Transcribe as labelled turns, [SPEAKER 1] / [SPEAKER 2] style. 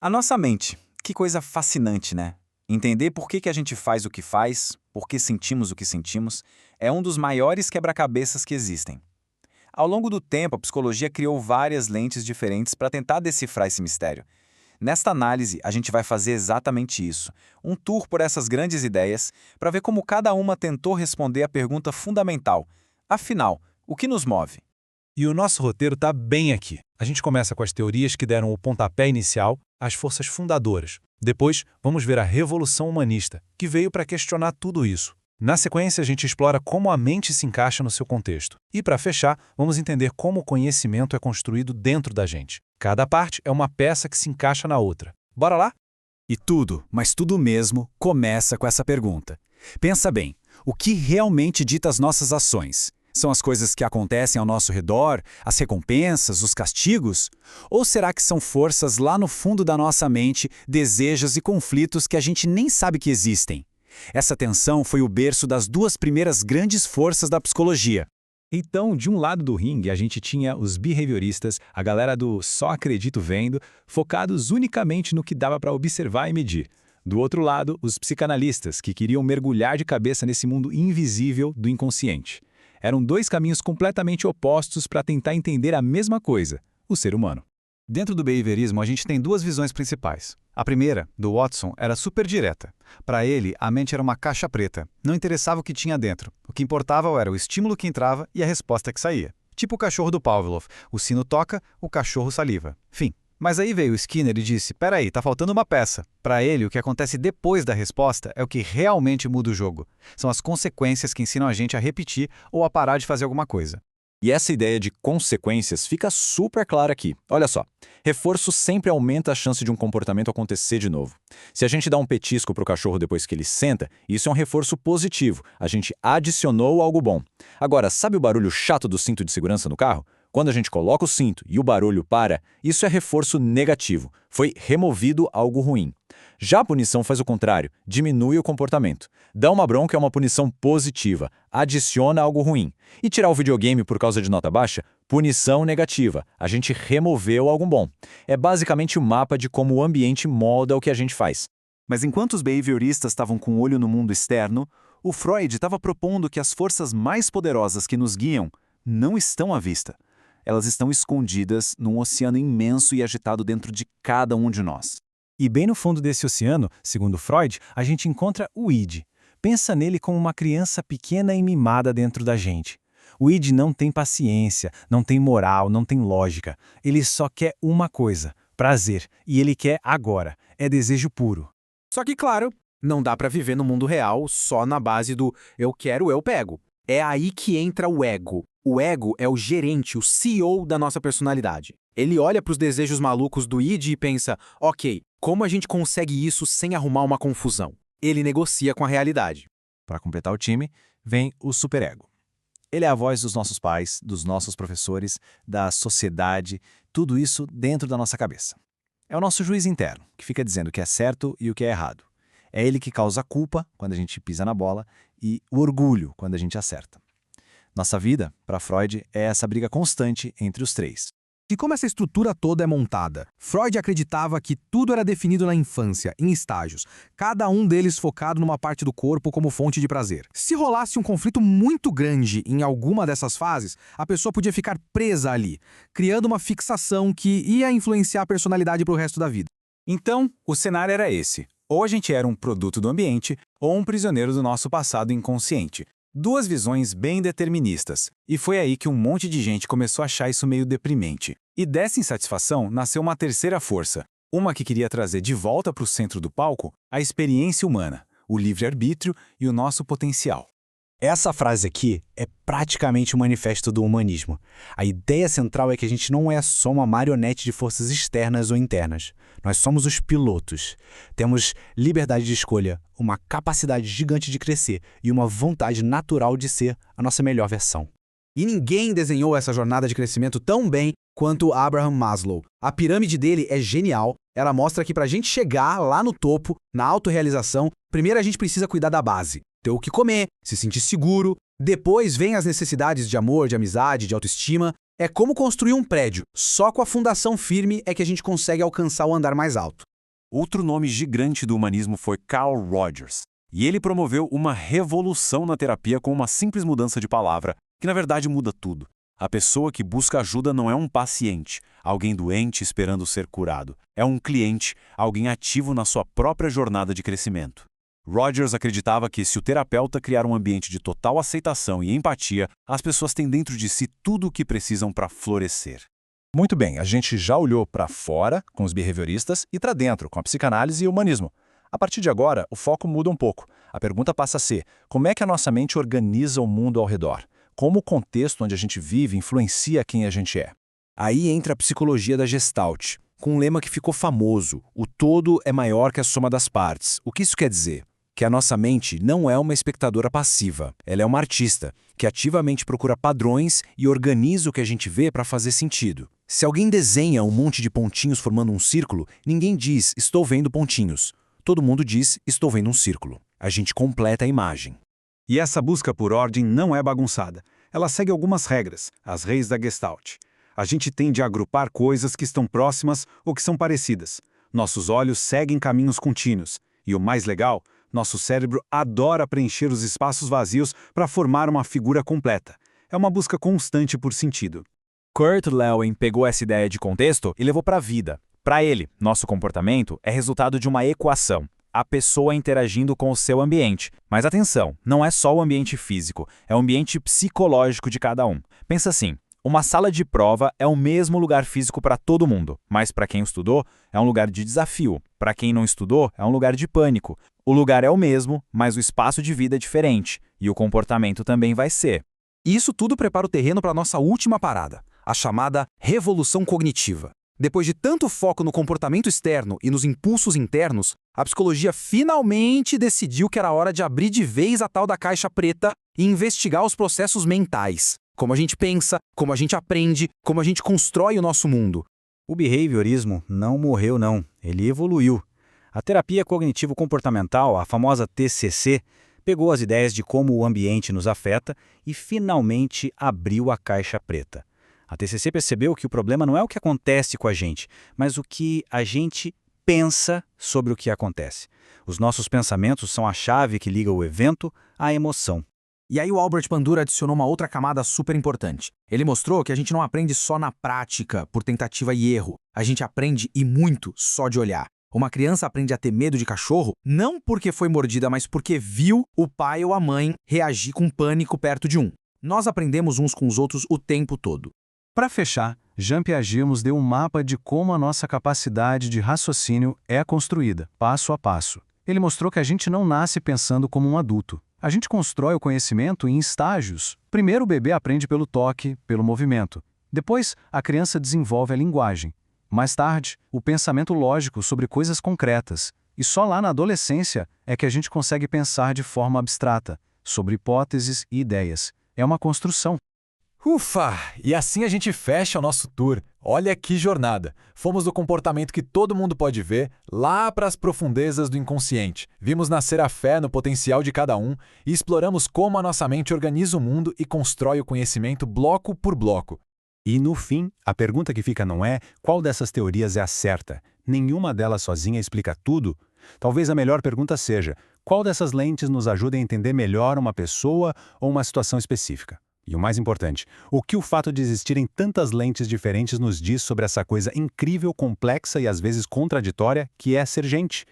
[SPEAKER 1] A nossa mente. Que coisa fascinante, né? Entender por que a gente faz o que faz, por que sentimos o que sentimos, é um dos maiores quebra-cabeças que existem. Ao longo do tempo, a psicologia criou várias lentes diferentes para tentar decifrar esse mistério. Nesta análise, a gente vai fazer exatamente isso, um tour por essas grandes ideias, para ver como cada uma tentou responder a pergunta fundamental. Afinal, o que nos move?
[SPEAKER 2] E o nosso roteiro está bem aqui. A gente começa com as teorias que deram o pontapé inicial, as forças fundadoras. Depois, vamos ver a Revolução Humanista, que veio para questionar tudo isso. Na sequência, a gente explora como a mente se encaixa no seu contexto. E, para fechar, vamos entender como o conhecimento é construído dentro da gente. Cada parte é uma peça que se encaixa na outra. Bora lá?
[SPEAKER 3] E tudo, mas tudo mesmo, começa com essa pergunta. Pensa bem, o que realmente dita as nossas ações? São as coisas que acontecem ao nosso redor, as recompensas, os castigos? Ou será que são forças lá no fundo da nossa mente, desejos e conflitos que a gente nem sabe que existem? Essa tensão foi o berço das duas primeiras grandes forças da psicologia.
[SPEAKER 4] Então, de um lado do ringue, a gente tinha os behavioristas, a galera do só acredito vendo, focados unicamente no que dava para observar e medir. Do outro lado, os psicanalistas, que queriam mergulhar de cabeça nesse mundo invisível do inconsciente. Eram dois caminhos completamente opostos para tentar entender a mesma coisa, o ser humano.
[SPEAKER 5] Dentro do behaviorismo, a gente tem duas visões principais. A primeira, do Watson, era super direta. Para ele, a mente era uma caixa preta. Não interessava o que tinha dentro. O que importava era o estímulo que entrava e a resposta que saía. Tipo o cachorro do Pavlov. O sino toca, o cachorro saliva. Fim. Mas aí veio o Skinner e disse, peraí, tá faltando uma peça. Para ele, o que acontece depois da resposta é o que realmente muda o jogo. São as consequências que ensinam a gente a repetir ou a parar de fazer alguma coisa.
[SPEAKER 1] E essa ideia de consequências fica super clara aqui. Olha só, reforço sempre aumenta a chance de um comportamento acontecer de novo. Se a gente dá um petisco para o cachorro depois que ele senta, isso é um reforço positivo. A gente adicionou algo bom. Agora, sabe o barulho chato do cinto de segurança no carro? Quando a gente coloca o cinto e o barulho para, isso é reforço negativo. Foi removido algo ruim. Já a punição faz o contrário, diminui o comportamento. Dar uma bronca é uma punição positiva, adiciona algo ruim. E tirar o videogame por causa de nota baixa? Punição negativa, a gente removeu algo bom. É basicamente o mapa de como o ambiente molda o que a gente faz.
[SPEAKER 3] Mas enquanto os behavioristas estavam com o olho no mundo externo, o Freud estava propondo que as forças mais poderosas que nos guiam não estão à vista. Elas estão escondidas num oceano imenso e agitado dentro de cada um de nós.
[SPEAKER 4] E bem no fundo desse oceano, segundo Freud, a gente encontra o id. Pensa nele como uma criança pequena e mimada dentro da gente. O id não tem paciência, não tem moral, não tem lógica. Ele só quer uma coisa, prazer, e ele quer agora. É desejo puro.
[SPEAKER 6] Só que, claro, não dá pra viver no mundo real só na base do eu quero, eu pego. É aí que entra o ego. O ego é o gerente, o CEO da nossa personalidade. Ele olha para os desejos malucos do id e pensa, ok, como a gente consegue isso sem arrumar uma confusão? Ele negocia com a realidade.
[SPEAKER 4] Para completar o time, vem o superego. Ele é a voz dos nossos pais, dos nossos professores, da sociedade, tudo isso dentro da nossa cabeça. É o nosso juiz interno, que fica dizendo o que é certo e o que é errado. É ele que causa a culpa quando a gente pisa na bola e o orgulho quando a gente acerta. Nossa vida, para Freud, é essa briga constante entre os três.
[SPEAKER 7] E como essa estrutura toda é montada? Freud acreditava que tudo era definido na infância, em estágios, cada um deles focado numa parte do corpo como fonte de prazer. Se rolasse um conflito muito grande em alguma dessas fases, a pessoa podia ficar presa ali, criando uma fixação que ia influenciar a personalidade para o resto da vida.
[SPEAKER 1] Então, o cenário era esse. Ou a gente era um produto do ambiente, ou um prisioneiro do nosso passado inconsciente. Duas visões bem deterministas. E foi aí que um monte de gente começou a achar isso meio deprimente. E dessa insatisfação nasceu uma terceira força. Uma que queria trazer de volta para o centro do palco a experiência humana, o livre-arbítrio e o nosso potencial.
[SPEAKER 3] Essa frase aqui é praticamente o manifesto do humanismo. A ideia central é que a gente não é só uma marionete de forças externas ou internas. Nós somos os pilotos. Temos liberdade de escolha, uma capacidade gigante de crescer e uma vontade natural de ser a nossa melhor versão.
[SPEAKER 6] E ninguém desenhou essa jornada de crescimento tão bem quanto Abraham Maslow. A pirâmide dele é genial. Ela mostra que para a gente chegar lá no topo, na autorrealização, primeiro a gente precisa cuidar da base. Ter o que comer, se sentir seguro. Depois vem as necessidades de amor, de amizade, de autoestima. É como construir um prédio. Só com a fundação firme é que a gente consegue alcançar o andar mais alto.
[SPEAKER 4] Outro nome gigante do humanismo foi Carl Rogers. E ele promoveu uma revolução na terapia com uma simples mudança de palavra, que na verdade muda tudo. A pessoa que busca ajuda não é um paciente, alguém doente esperando ser curado. É um cliente, alguém ativo na sua própria jornada de crescimento. Rogers acreditava que se o terapeuta criar um ambiente de total aceitação e empatia, as pessoas têm dentro de si tudo o que precisam para florescer.
[SPEAKER 1] Muito bem, a gente já olhou para fora, com os behavioristas, e para dentro, com a psicanálise e o humanismo. A partir de agora, o foco muda um pouco. A pergunta passa a ser: como é que a nossa mente organiza o mundo ao redor? Como o contexto onde a gente vive influencia quem a gente é?
[SPEAKER 4] Aí entra a psicologia da Gestalt, com um lema que ficou famoso: o todo é maior que a soma das partes. O que isso quer dizer? Que a nossa mente não é uma espectadora passiva, ela é uma artista, que ativamente procura padrões e organiza o que a gente vê para fazer sentido. Se alguém desenha um monte de pontinhos formando um círculo, ninguém diz "estou vendo pontinhos". Todo mundo diz "estou vendo um círculo". A gente completa a imagem.
[SPEAKER 5] E essa busca por ordem não é bagunçada. Ela segue algumas regras, as leis da Gestalt. A gente tende a agrupar coisas que estão próximas ou que são parecidas. Nossos olhos seguem caminhos contínuos. E o mais legal, nosso cérebro adora preencher os espaços vazios para formar uma figura completa. É uma busca constante por sentido.
[SPEAKER 3] Kurt Lewin pegou essa ideia de contexto e levou para a vida. Para ele, nosso comportamento é resultado de uma equação. A pessoa interagindo com o seu ambiente. Mas atenção, não é só o ambiente físico, é o ambiente psicológico de cada um. Pensa assim, uma sala de prova é o mesmo lugar físico para todo mundo, mas para quem estudou, é um lugar de desafio. Para quem não estudou, é um lugar de pânico. O lugar é o mesmo, mas o espaço de vida é diferente, e o comportamento também vai ser.
[SPEAKER 7] Isso tudo prepara o terreno para a nossa última parada, a chamada revolução cognitiva. Depois de tanto foco no comportamento externo e nos impulsos internos, a psicologia finalmente decidiu que era hora de abrir de vez a tal da caixa preta e investigar os processos mentais. Como a gente pensa, como a gente aprende, como a gente constrói o nosso mundo.
[SPEAKER 5] O behaviorismo não morreu não, ele evoluiu. A terapia cognitivo-comportamental, a famosa TCC, pegou as ideias de como o ambiente nos afeta e finalmente abriu a caixa preta. A TCC percebeu que o problema não é o que acontece com a gente, mas o que a gente pensa sobre o que acontece. Os nossos pensamentos são a chave que liga o evento à emoção.
[SPEAKER 7] E aí o Albert Bandura adicionou uma outra camada super importante. Ele mostrou que a gente não aprende só na prática, por tentativa e erro. A gente aprende e muito só de olhar. Uma criança aprende a ter medo de cachorro não porque foi mordida, mas porque viu o pai ou a mãe reagir com pânico perto de um. Nós aprendemos uns com os outros o tempo todo.
[SPEAKER 2] Para fechar, Jean Piaget nos deu um mapa de como a nossa capacidade de raciocínio é construída, passo a passo. Ele mostrou que a gente não nasce pensando como um adulto. A gente constrói o conhecimento em estágios. Primeiro o bebê aprende pelo toque, pelo movimento. Depois, a criança desenvolve a linguagem. Mais tarde, o pensamento lógico sobre coisas concretas. E só lá na adolescência é que a gente consegue pensar de forma abstrata, sobre hipóteses e ideias. É uma construção.
[SPEAKER 1] Ufa! E assim a gente fecha o nosso tour. Olha que jornada! Fomos do comportamento que todo mundo pode ver, lá para as profundezas do inconsciente. Vimos nascer a fé no potencial de cada um e exploramos como a nossa mente organiza o mundo e constrói o conhecimento bloco por bloco.
[SPEAKER 2] E no fim, a pergunta que fica não é qual dessas teorias é a certa. Nenhuma delas sozinha explica tudo. Talvez a melhor pergunta seja, qual dessas lentes nos ajuda a entender melhor uma pessoa ou uma situação específica? E o mais importante, o que o fato de existirem tantas lentes diferentes nos diz sobre essa coisa incrível, complexa e às vezes contraditória que é ser gente?